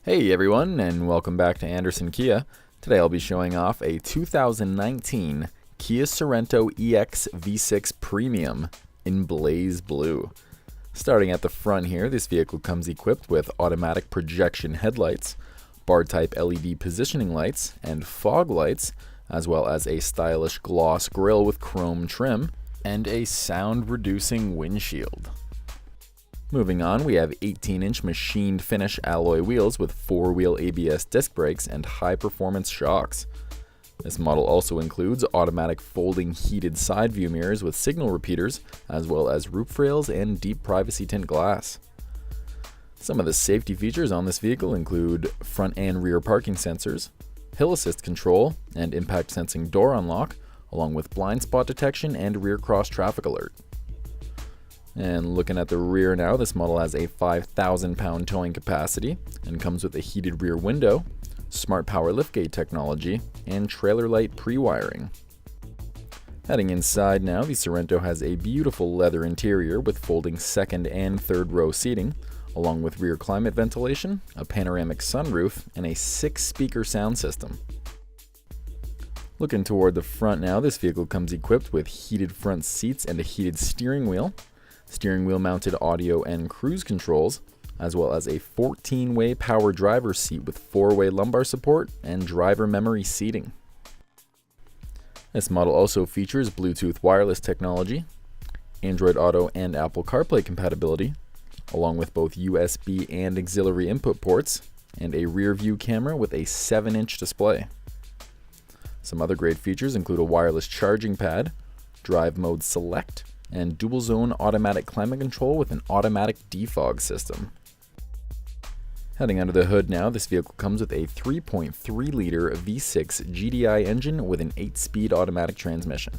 Hey everyone, and welcome back to Anderson Kia. Today I'll be showing off a 2019 Kia Sorento EX V6 Premium in blaze blue. Starting at the front here, this vehicle comes equipped with automatic projection headlights, bar-type LED positioning lights, and fog lights, as well as a stylish gloss grille with chrome trim, and a sound-reducing windshield. Moving on, we have 18-inch machined finish alloy wheels with 4-wheel ABS disc brakes and high-performance shocks. This model also includes automatic folding heated side view mirrors with signal repeaters, as well as roof rails and deep privacy tint glass. Some of the safety features on this vehicle include front and rear parking sensors, hill assist control, and impact sensing door unlock, along with blind spot detection and rear cross traffic alert. And looking at the rear now, this model has a 5,000-pound towing capacity and comes with a heated rear window, smart power liftgate technology, and trailer light pre-wiring. Heading inside now, the Sorento has a beautiful leather interior with folding second and third row seating, along with rear climate ventilation, a panoramic sunroof, and a 6-speaker sound system. Looking toward the front now, this vehicle comes equipped with heated front seats and a heated steering wheel mounted audio and cruise controls, as well as a 14-way power driver's seat with 4-way lumbar support and driver memory seating. This model also features Bluetooth wireless technology, Android Auto and Apple CarPlay compatibility, along with both USB and auxiliary input ports, and a rear view camera with a 7-inch display. Some other great features include a wireless charging pad, drive mode select, and dual zone automatic climate control with an automatic defog system. Heading under the hood now, this vehicle comes with a 3.3-liter V6 GDI engine with an 8-speed automatic transmission.